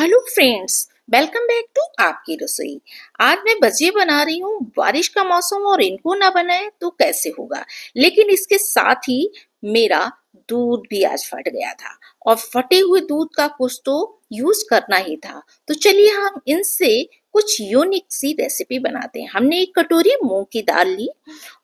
Hello friends, welcome back to आपकी रसोई। आज मैं भजिए बना रही हूँ। बारिश का मौसम और इनको ना बनाए तो कैसे होगा। लेकिन इसके साथ ही मेरा दूध भी आज फट गया था और फटे हुए दूध का कुछ तो यूज करना ही था। तो चलिए हम इनसे कुछ यूनिक सी रेसिपी बनाते हैं। हमने एक कटोरी मूंग की दाल ली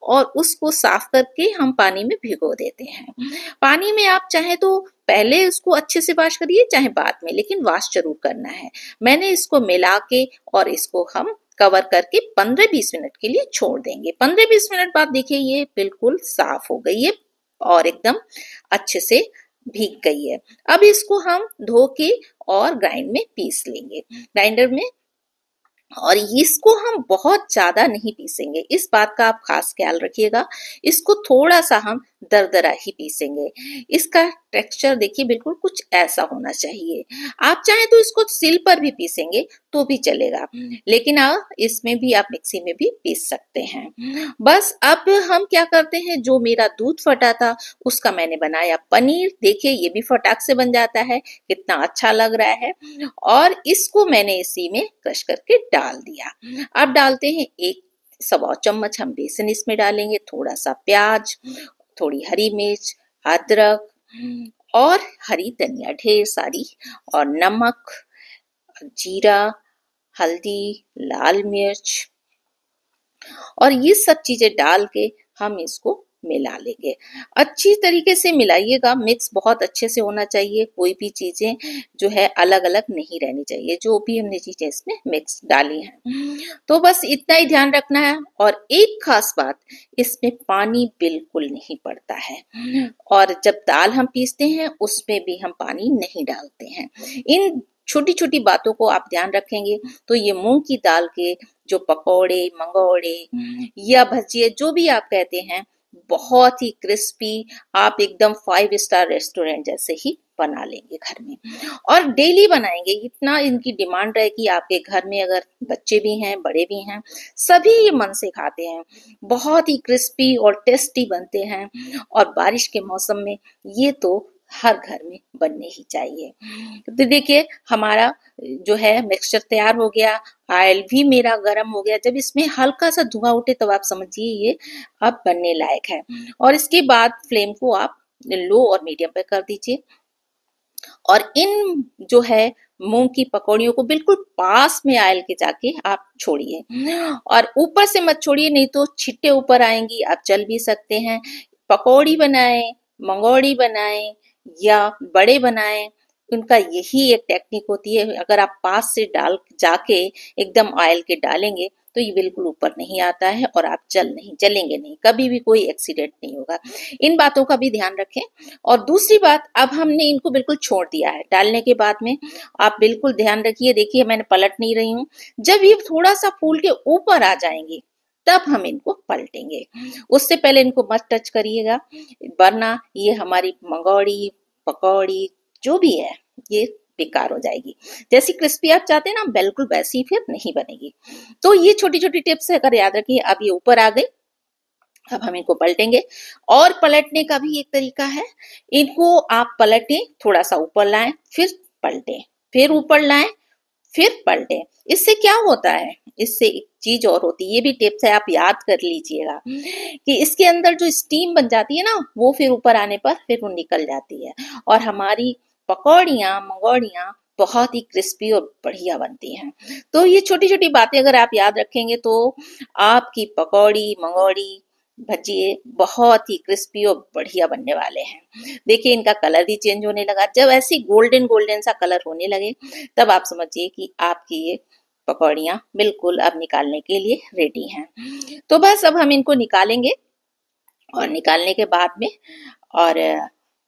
और उसको साफ करके हम पानी में भिगो देते हैं। पानी में आप चाहे तो पहले उसको अच्छे से वॉश करिए, चाहे बाद में, लेकिन वॉश जरूर करना है। मैंने इसको मिला के और इसको हम कवर करके 15-20 मिनट के लिए छोड़ देंगे। 15-20 मिनट बाद देखिए ये बिल्कुल साफ हो गई है और एकदम अच्छे से भीग गई है। अब इसको हम धो के और ग्राइंड में पीस लेंगे ग्राइंडर में। और इसको हम बहुत ज्यादा नहीं पीसेंगे, इस बात का आप खास ख्याल रखिएगा। इसको थोड़ा सा हम दरदरा ही पीसेंगे। इसका टेक्सचर देखिए बिल्कुल कुछ ऐसा होना चाहिए। आप चाहे तो इसको सिल पर भी पीसेंगे तो भी चलेगा, लेकिन इसमें भी आप मिक्सी में भी पीस सकते हैं। बस अब हम क्या करते हैं, जो मेरा दूध फटा था उसका मैंने बनाया पनीर। देखिए ये भी फटाक से बन जाता है, कितना अच्छा लग रहा है। और इसको मैंने इसी में क्रश करके डाल दिया। अब डालते हैं 1 सवा चम्मच हम बेसन इसमें डालेंगे, थोड़ा सा प्याज, थोड़ी हरी मिर्च, अदरक और हरी धनिया ढेर सारी, और नमक, जीरा, हल्दी, लाल मिर्च, और ये सब चीजें डाल के हम इसको मिला लेंगे। अच्छी तरीके से मिलाइएगा, मिक्स बहुत अच्छे से होना चाहिए। कोई भी चीजें जो है अलग अलग नहीं रहनी चाहिए, जो भी हमने चीजें इसमें मिक्स डाली हैं। तो बस इतना ही ध्यान रखना है। और एक खास बात, इसमें पानी बिल्कुल नहीं पड़ता है, और जब दाल हम पीसते हैं उसमें भी हम पानी नहीं डालते हैं। इन छोटी छोटी बातों को आप ध्यान रखेंगे तो ये मूंग की दाल के जो पकौड़े, मंगोड़े या भजिए जो भी आप कहते हैं, बहुत ही क्रिस्पी, आप एकदम 5 स्टार रेस्टोरेंट जैसे ही बना लेंगे घर में। और डेली बनाएंगे, इतना इनकी डिमांड है कि आपके घर में अगर बच्चे भी हैं, बड़े भी हैं, सभी ये मन से खाते हैं। बहुत ही क्रिस्पी और टेस्टी बनते हैं, और बारिश के मौसम में ये तो हर घर में बनने ही चाहिए। तो देखिए हमारा जो है मिक्सचर तैयार हो गया। ऑयल भी मेरा गर्म हो गया। जब इसमें हल्का सा धुआं उठे तब आप समझिए ये अब बनने लायक है। और इसके बाद फ्लेम को आप लो और मीडियम पे कर दीजिए। और इन जो है मूंग की पकौड़ियों को बिल्कुल पास में आयल के जाके आप छोड़िए, और ऊपर से मत छोड़िए, नहीं तो छिट्टे ऊपर आएंगी। आप चल भी सकते हैं। पकौड़ी बनाएं, मंगोड़ी बनाएं या बड़े बनाएं, उनका यही एक टेक्निक होती है। अगर आप पास से डाल जाके एकदम ऑयल के डालेंगे तो ये बिल्कुल ऊपर नहीं आता है और आप जलेंगे नहीं, कभी भी कोई एक्सीडेंट नहीं होगा। इन बातों का भी ध्यान रखें। और दूसरी बात, अब हमने इनको बिल्कुल छोड़ दिया है। डालने के बाद में आप बिल्कुल ध्यान रखिए, देखिए मैंने पलट नहीं रही हूँ। जब ये थोड़ा सा फूल के ऊपर आ जाएंगे तब हम इनको पलटेंगे। उससे पहले इनको मत टच करिएगा, वरना ये हमारी मंगोड़ी, पकौड़ी जो भी है ये बेकार हो जाएगी। जैसी क्रिस्पी आप चाहते हैं ना, बिल्कुल वैसी फिर नहीं बनेगी। तो ये छोटी छोटी टिप्स है, अगर याद रखिए। अब ये ऊपर आ गई, अब हम इनको पलटेंगे। और पलटने का भी एक तरीका है, इनको आप पलटें, थोड़ा सा ऊपर लाएं, फिर पलटें, फिर ऊपर लाएं, फिर पलटें। इससे क्या होता है, इससे एक चीज और होती है, ये भी टिप्स है, आप याद कर लीजिएगा, कि इसके अंदर जो स्टीम बन जाती है ना, वो फिर ऊपर आने पर फिर वो निकल जाती है, और हमारी पकौड़ियाँ, मंगोड़ियाँ बहुत ही क्रिस्पी और बढ़िया बनती हैं। तो ये छोटी छोटी बातें अगर आप याद रखेंगे तो आपकी पकौड़ी, मंगोड़ी, भजिए बहुत ही क्रिस्पी और बढ़िया बनने वाले हैं। देखिए इनका कलर भी चेंज होने लगा। जब ऐसी गोल्डन गोल्डन सा कलर होने लगे तब आप समझिए कि आपकी ये पकौड़ियाँ बिल्कुल अब निकालने के लिए रेडी हैं। तो बस अब हम इनको निकालेंगे, और निकालने के बाद में और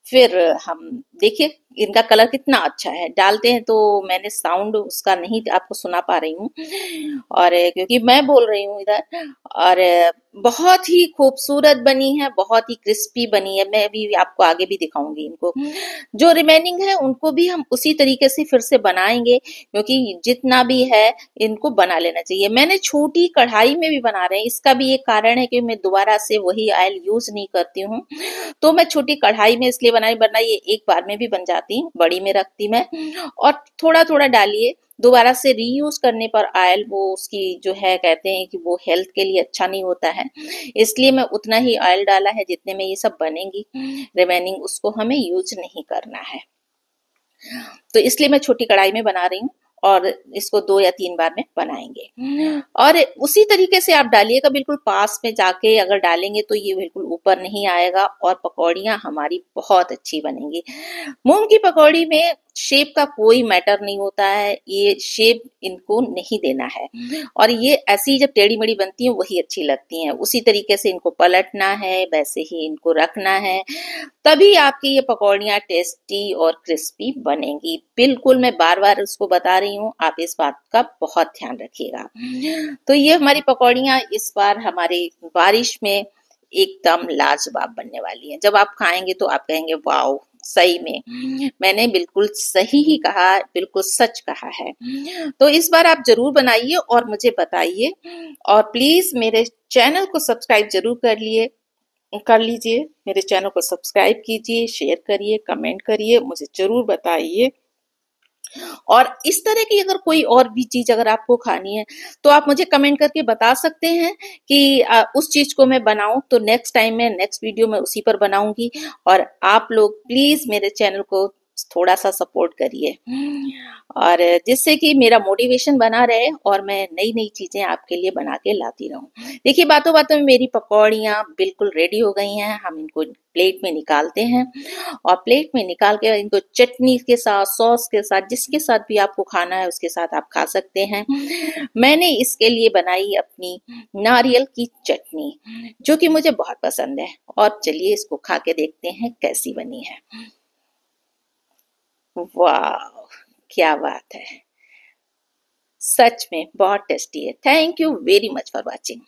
फिर हम देखिए इनका कलर कितना अच्छा है। डालते हैं तो मैंने साउंड उसका नहीं आपको सुना पा रही हूँ, और क्योंकि मैं बोल रही हूँ इधर। और बहुत ही खूबसूरत बनी है, बहुत ही क्रिस्पी बनी है। मैं भी आपको आगे भी दिखाऊंगी इनको। जो रिमेनिंग है उनको भी हम उसी तरीके से फिर से बनाएंगे, क्योंकि जितना भी है इनको बना लेना चाहिए। मैंने छोटी कढ़ाई में भी बना रहे हैं, इसका भी एक कारण है कि मैं दोबारा से वही ऑयल यूज नहीं करती हूँ। तो मैं छोटी कढ़ाई में इसलिए बनाई, वरना ये एक बार में भी बन जाता बचाती हूँ, बड़ी में रखती मैं। और थोड़ा थोड़ा डालिए, दोबारा से रीयूज करने पर ऑयल वो उसकी जो है कहते हैं कि वो हेल्थ के लिए अच्छा नहीं होता है, इसलिए मैं उतना ही ऑयल डाला है जितने में ये सब बनेंगी, रिमेनिंग उसको हमें यूज नहीं करना है। तो इसलिए मैं छोटी कढ़ाई में बना रही हूँ और इसको 2 या 3 बार में बनाएंगे। और उसी तरीके से आप डालिएगा, बिल्कुल पास में जाके अगर डालेंगे तो ये बिल्कुल ऊपर नहीं आएगा और पकौड़ियाँ हमारी बहुत अच्छी बनेंगी। मूंग की पकौड़ी में शेप का कोई मैटर नहीं होता है, ये शेप इनको नहीं देना है और ये ऐसी जब टेढ़ी मेढ़ी बनती हैं वही अच्छी लगती हैं। उसी तरीके से इनको पलटना है, वैसे ही इनको रखना है, तभी आपकी ये पकौड़ियाँ टेस्टी और क्रिस्पी बनेंगी। बिल्कुल मैं बार-बार उसको बता रही हूँ, आप इस बात का बहुत ध्यान रखिएगा। तो ये हमारी पकौड़ियाँ इस बार हमारे बारिश में एकदम लाजवाब बनने वाली हैं। जब आप खाएंगे तो आप कहेंगे वाओ, सही में मैंने बिल्कुल सही ही कहा, बिल्कुल सच कहा है। तो इस बार आप जरूर बनाइए और मुझे बताइए, और प्लीज मेरे चैनल को सब्सक्राइब जरूर कर लीजिए। मेरे चैनल को सब्सक्राइब कीजिए, शेयर करिए, कमेंट करिए, मुझे जरूर बताइए। और इस तरह की अगर कोई और भी चीज अगर आपको खानी है तो आप मुझे कमेंट करके बता सकते हैं कि उस चीज को मैं बनाऊं, तो नेक्स्ट टाइम मैं नेक्स्ट वीडियो में उसी पर बनाऊंगी। और आप लोग प्लीज मेरे चैनल को थोड़ा सा सपोर्ट करिए, और जिससे कि मेरा मोटिवेशन बना रहे और मैं नई नई चीजें आपके लिए बना के लाती रहूं। देखिए बातों बातों में मेरी पकौड़ियाँ बिल्कुल रेडी हो गई हैं। हम इनको प्लेट में निकालते हैं और प्लेट में निकाल के इनको चटनी के साथ, सॉस के साथ, जिसके साथ भी आपको खाना है उसके साथ आप खा सकते हैं। मैंने इसके लिए बनाई अपनी नारियल की चटनी, जो कि मुझे बहुत पसंद है। और चलिए इसको खा के देखते हैं कैसी बनी है। वाह, क्या बात है, सच में बहुत टेस्टी है। Thank you very much for watching.